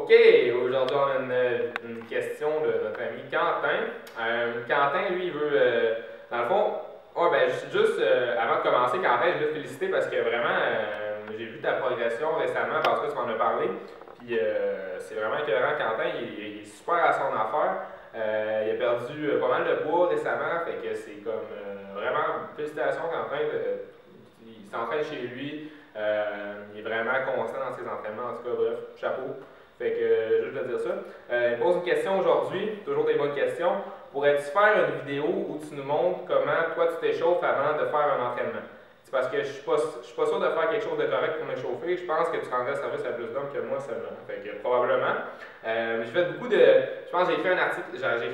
OK, aujourd'hui on a une question de notre ami Quentin. Quentin, lui, il veut, dans le fond, juste avant de commencer, Quentin, je veux te féliciter parce que vraiment, j'ai vu ta progression récemment parce que tu m'en as parlé. Puis c'est vraiment écœurant, Quentin, il est super à son affaire. Il a perdu pas mal de poids récemment, fait que c'est comme vraiment, félicitations Quentin, il s'entraîne chez lui, il est vraiment constant dans ses entraînements, en tout cas, bref, chapeau. Fait que je veux te dire ça. Il pose une question aujourd'hui, toujours des bonnes questions. Pourrais-tu faire une vidéo où tu nous montres comment toi tu t'échauffes avant de faire un entraînement? C'est parce que je suis pas sûr de faire quelque chose de correct pour m'échauffer. Je pense que tu rendrais service à plus d'hommes que moi seulement. Fait que probablement. J'ai fait beaucoup de. Je pense que j'ai fait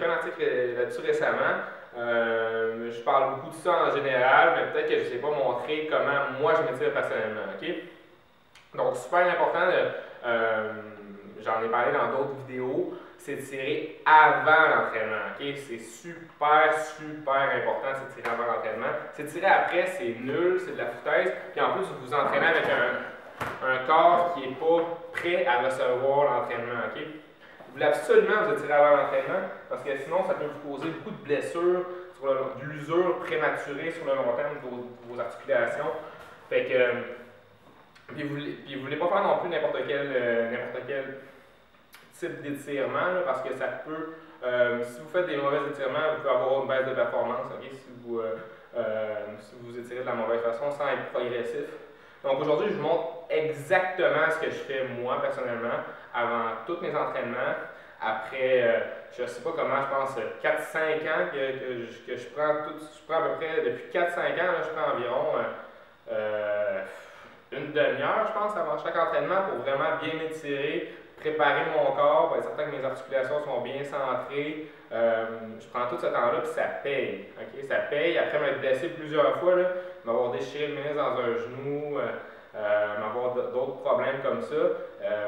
un article là-dessus récemment. Je parle beaucoup de ça en général, mais peut-être que je ne sais pas montrer comment moi je m'étire personnellement. OK? Donc, super important j'en ai parlé dans d'autres vidéos, c'est de tirer avant l'entraînement. Okay? C'est super important de tirer avant l'entraînement. C'est tirer après, c'est nul, c'est de la foutaise. Puis en plus, vous vous entraînez avec un corps qui n'est pas prêt à recevoir l'entraînement. Okay? Vous voulez absolument vous étirer avant l'entraînement parce que sinon, ça peut vous causer beaucoup de blessures, de l'usure prématurée sur le long terme de vos articulations. Fait que. Puis vous voulez pas faire non plus n'importe quel type d'étirement, parce que ça peut, si vous faites des mauvais étirements, vous pouvez avoir une baisse de performance, okay, si vous étirez de la mauvaise façon sans être progressif. Donc aujourd'hui, je vous montre exactement ce que je fais moi personnellement avant tous mes entraînements. Après, je ne sais pas comment, je pense 4-5 ans que je prends à peu près, depuis 4-5 ans, là, je prends environ une demi-heure, je pense, avant chaque entraînement pour vraiment bien m'étirer, préparer mon corps, pour être certain que mes articulations sont bien centrées. Je prends tout ce temps-là, puis ça paye. Okay? Ça paye. Après m'être blessé plusieurs fois, m'avoir déchiré le ménisque dans un genou, m'avoir d'autres problèmes comme ça.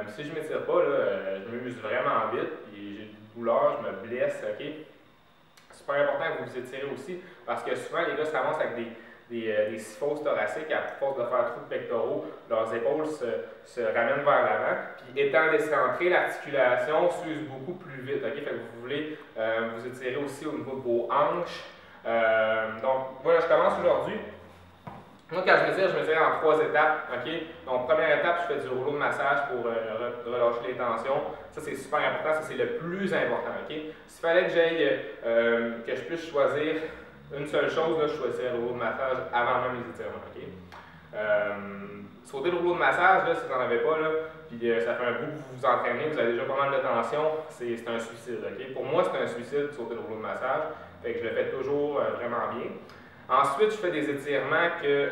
Si je ne m'étire pas, je m'use vraiment vite, puis j'ai des douleurs, je me blesse. Okay? Super important que vous vous étirez aussi, parce que souvent, les gars s'avancent avec des syphoses thoraciques, à force de faire trop de pectoraux, leurs épaules se ramènent vers l'avant. Puis étant décentré, l'articulation s'use beaucoup plus vite. Okay? Fait que vous voulez vous étirer aussi au niveau de vos hanches. Donc voilà, je commence aujourd'hui. Moi, quand je me tire en 3 étapes. Okay? Donc, première étape, je fais du rouleau de massage pour relâcher les tensions. Ça, c'est super important. Ça, c'est le plus important. Okay? S'il fallait que je puisse choisir une seule chose, là, je choisirais le rouleau de massage avant même les étirements. Okay? Sauter le rouleau de massage, là, si vous n'en avez pas, là, puis ça fait un bout que vous vous entraînez, vous avez déjà pas mal de tension, c'est un suicide. Okay? Pour moi, c'est un suicide de sauter le rouleau de massage. Fait que je le fais toujours vraiment bien. Ensuite, je fais des étirements que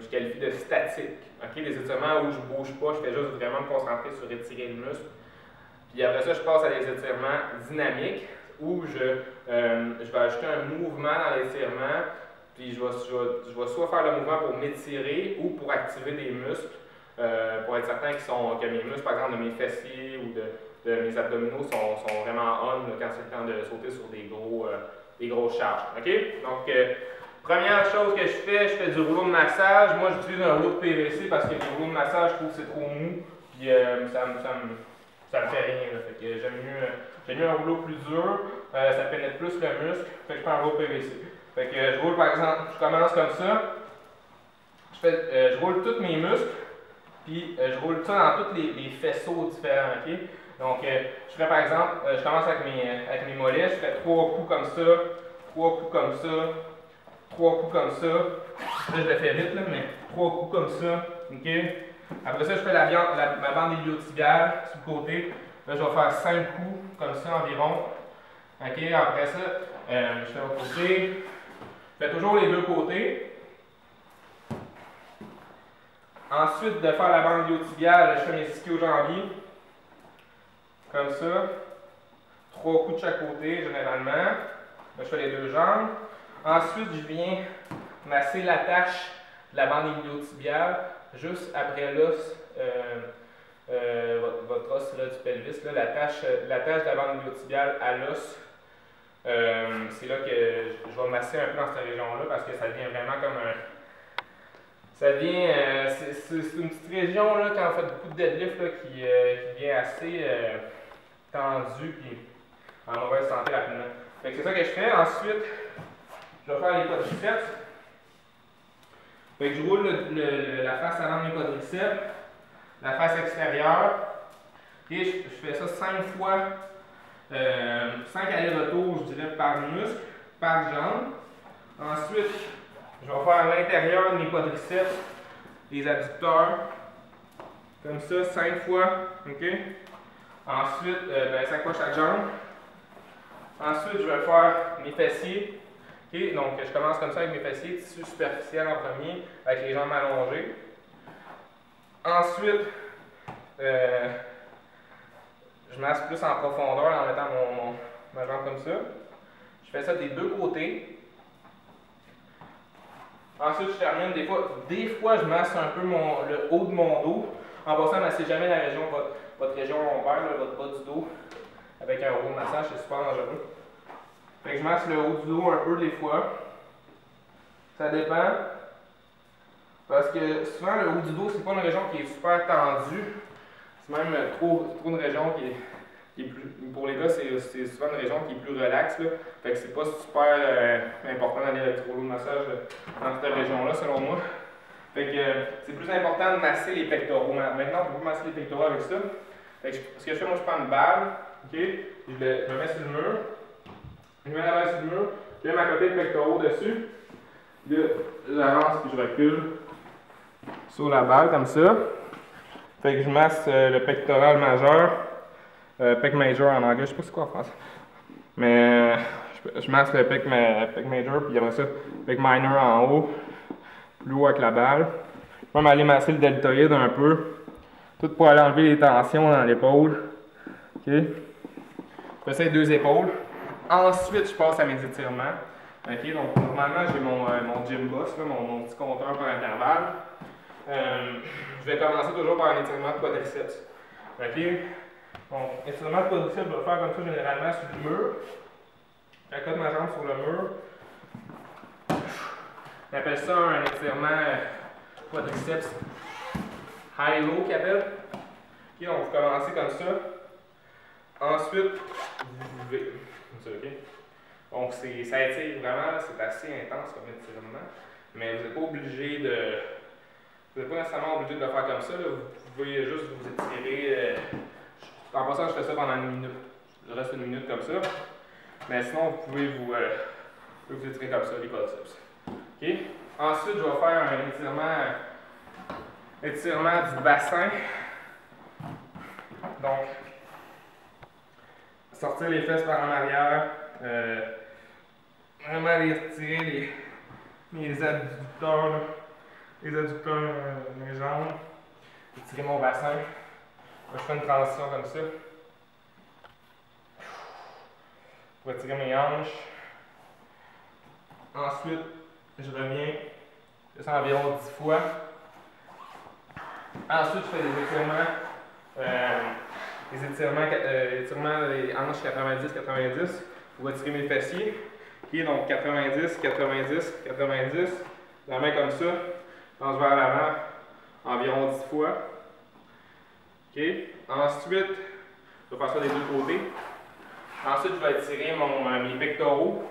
je qualifie de statiques. Okay? Des étirements où je ne bouge pas, je fais juste vraiment me concentrer sur étirer le muscle. Puis après ça, je passe à des étirements dynamiques où je vais ajouter un mouvement dans l'étirement, puis je vais soit faire le mouvement pour m'étirer ou pour activer des muscles, pour être certain que mes muscles, par exemple, de mes fessiers ou de mes abdominaux sont vraiment on quand c'est le temps de sauter sur des grosses charges. Okay? Donc, première chose que je fais du rouleau de massage. Moi, j'utilise un rouleau de PVC parce que les rouleaux de massage, je trouve que c'est trop mou, puis ça me fait rien. Là. Fait que j'aime mieux un rouleau plus dur, ça pénètre plus le muscle, fait que je prends un rouleau PVC. Fait que je roule par exemple, je commence comme ça, je roule tous mes muscles, puis je roule ça dans tous les faisceaux différents. Okay? Donc je ferai par exemple, je commence avec mes mollets, je fais 3 coups comme ça, 3 coups comme ça, 3 coups comme ça. Là je le fais vite, là, mais 3 coups comme ça. Okay? Après ça, je fais ma bande iliotibiale sur le côté. Là, je vais faire 5 coups, comme ça environ. Okay? Après ça, je fais l'autre côté. Je fais toujours les deux côtés. Ensuite, de faire la bande iliotibiale, je fais mes ischio-jambiers. Comme ça. 3 coups de chaque côté, généralement. Là, je fais les deux jambes. Ensuite, je viens masser l'attache de la bande iliotibiale juste après l'os, votre os là, du pelvis, l'attache de la bande iliotibiale à l'os. C'est là que je vais masser un peu dans cette région-là parce que ça devient vraiment Ça vient, c'est une petite région là, quand on fait beaucoup de deadlift là, qui devient assez tendue et en mauvaise santé rapidement. Fait que c'est ça que je fais. Ensuite, je vais faire les quadriceps. Fait que je roule la face avant de mes quadriceps, la face extérieure. Et je fais ça 5 fois, 5 allers-retours, je dirais, par muscle, par jambe. Ensuite, je vais faire à l'intérieur de mes quadriceps, les adducteurs, comme ça, 5 fois, ok? Ensuite, 5 fois chaque jambe. Ensuite, je vais faire mes fessiers, ok? Donc, je commence comme ça avec mes fessiers, tissu superficiel en premier, avec les jambes allongées. Ensuite, je masse plus en profondeur en mettant ma jambe comme ça. Je fais ça des deux côtés. Ensuite, je termine des fois je masse un peu le haut de mon dos. En passant, massez jamais la région, votre région lombaire, là, votre bas du dos, avec un rouleau de massage, c'est super dangereux. Fait que je masse le haut du dos un peu des fois. Ça dépend. Parce que souvent, le haut du dos, c'est pas une région qui est super tendue. C'est même trop une région qui est plus. Pour les gars, c'est souvent une région qui est plus relaxe. Là. Fait que c'est pas super important d'aller avec du rouleau de massage dans cette région-là, selon moi. Fait que c'est plus important de masser les pectoraux. Maintenant, on peut pas masser les pectoraux avec ça. Fait que ce que je fais, moi, je prends une balle, ok? Je me mets sur le mur. Je mets la balle sur le mur. Je mets ma côté de pectoraux dessus. Là, j'avance puis je recule sur la balle comme ça. Fait que je masse le pectoral majeur. Pec major en anglais, je sais pas c'est quoi en français. Mais je masse le pec major, puis après ça, pec minor en haut, plus haut avec la balle. Je vais aller masser le deltoïde un peu, tout pour aller enlever les tensions dans l'épaule. Ok. Je fais ça les deux épaules. Ensuite, je passe à mes étirements. Ok, donc normalement, j'ai mon gym boss, là, mon petit compteur par intervalle. Je vais commencer toujours par un étirement de quadriceps. Ok. Bon, étirement de quadriceps, je vais le faire comme ça généralement sur le mur. J'accote ma jambe sur le mur. On appelle ça un étirement quadriceps high-low qu'il appelle. Ok, donc vous commencez comme ça. Ensuite, vous levez. Comme ça, ok? Donc ça étire vraiment, c'est assez intense comme étirement. Mais vous n'êtes pas obligé de. Vous n'êtes pas nécessairement obligé de le faire comme ça. Là. Vous pouvez juste vous étirer. En passant, je fais ça pendant une minute. Je reste une minute comme ça. Mais sinon, vous pouvez vous étirer comme ça, les quadriceps. Okay. Ensuite, je vais faire un étirement du bassin. Donc, sortir les fesses par en arrière. Vraiment aller retirer mes adducteurs, là. Les adducteurs de mes jambes. Étirer mon bassin. Je fais une transition comme ça. Pour étirer mes hanches. Ensuite, je reviens. Je fais ça environ 10 fois. Ensuite, je fais des étirements des hanches 90-90 pour étirer mes fessiers. Okay, donc 90, 90, 90. La main comme ça. Je pense vers l'avant environ 10 fois. Okay. Ensuite, je vais faire ça des deux côtés. Ensuite, je vais étirer mes pectoraux.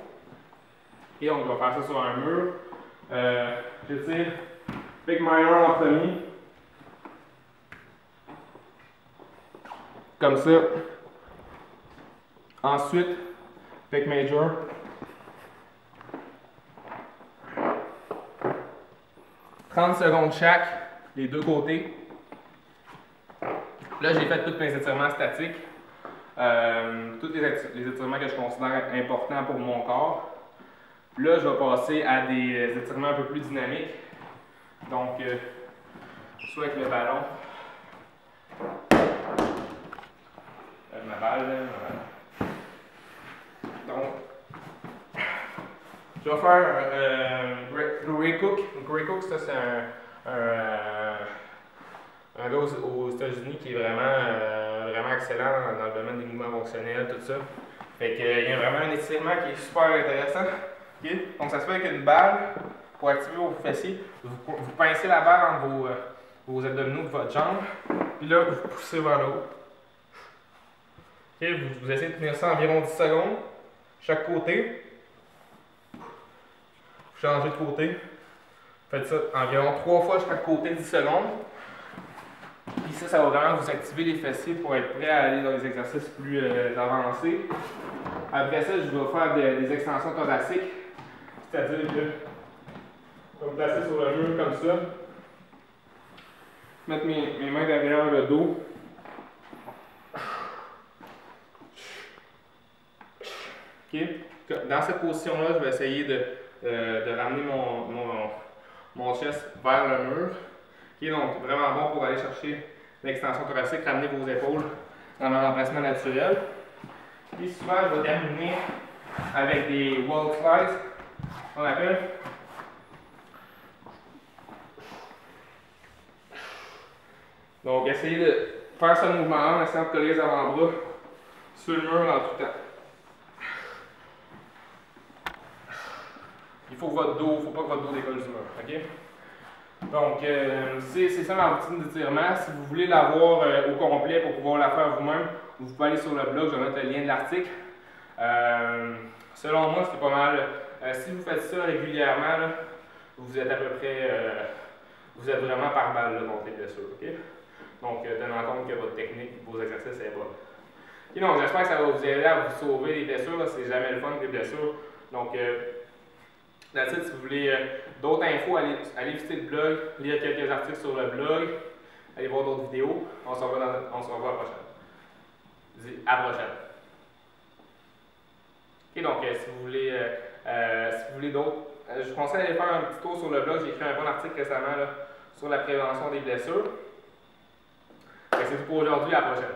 Et donc, je vais faire ça sur un mur. J'étire pec minor en premier. Comme ça. Ensuite, pec major. « 30 secondes chaque, les deux côtés. Là, j'ai fait tous mes étirements statiques. Tous les étirements que je considère importants pour mon corps. Là, je vais passer à des étirements un peu plus dynamiques. Donc, soit avec le ballon. Ma balle, là. Donc, je vais faire Gray Cook. Gray Cook, ça, c'est un gars aux États-Unis qui est vraiment excellent dans le domaine des mouvements fonctionnels, tout ça. Fait qu'il y a vraiment un étirement qui est super intéressant. Okay? Donc ça se fait avec une balle. pour activer vos fessiers, vous pincez la barre entre vos abdominaux de votre jambe, puis là, vous poussez vers le haut. Okay, vous essayez de tenir ça environ 10 secondes, chaque côté. Vous changez de côté. Faites ça environ 3 fois chaque côté, 10 secondes. Puis ça va vraiment vous activer les fessiers pour être prêt à aller dans des exercices plus avancés. Après ça, je vais faire des extensions thoraciques. C'est-à-dire que je vais me placer sur le mur comme ça. Mettre mes mains derrière le dos. Okay. Dans cette position-là, je vais essayer de ramener mon chest vers le mur. Okay, donc, vraiment bon pour aller chercher l'extension thoracique, ramener vos épaules dans leur emplacement naturel. Puis souvent, je vais terminer avec des wall slides, on appelle. Donc, essayez de faire ce mouvement-là en essayant de coller les avant-bras sur le mur en tout temps. Il faut pas que votre dos décolle du mur. Okay? Donc, c'est ça ma routine d'étirement. Si vous voulez l'avoir au complet pour pouvoir la faire vous-même, vous pouvez aller sur le blog, je vais mettre le lien de l'article. Selon moi, c'est pas mal. Si vous faites ça régulièrement, là, vous êtes à peu près. Vous êtes vraiment par balle là, contre les blessures. Okay? Donc, tenez en compte que votre technique, vos exercices est bonne. Okay, donc, j'espère que ça va vous aider à vous sauver des blessures. C'est jamais le fun des blessures. Donc, là-dessus, si vous voulez d'autres infos, allez visiter le blog, lire quelques articles sur le blog, allez voir d'autres vidéos. On se revoit à la prochaine. Je dis à la prochaine. Okay, donc, si vous voulez d'autres, je vous conseille d'aller faire un petit tour sur le blog. J'ai écrit un bon article récemment là, sur la prévention des blessures. C'est tout pour aujourd'hui. À la prochaine.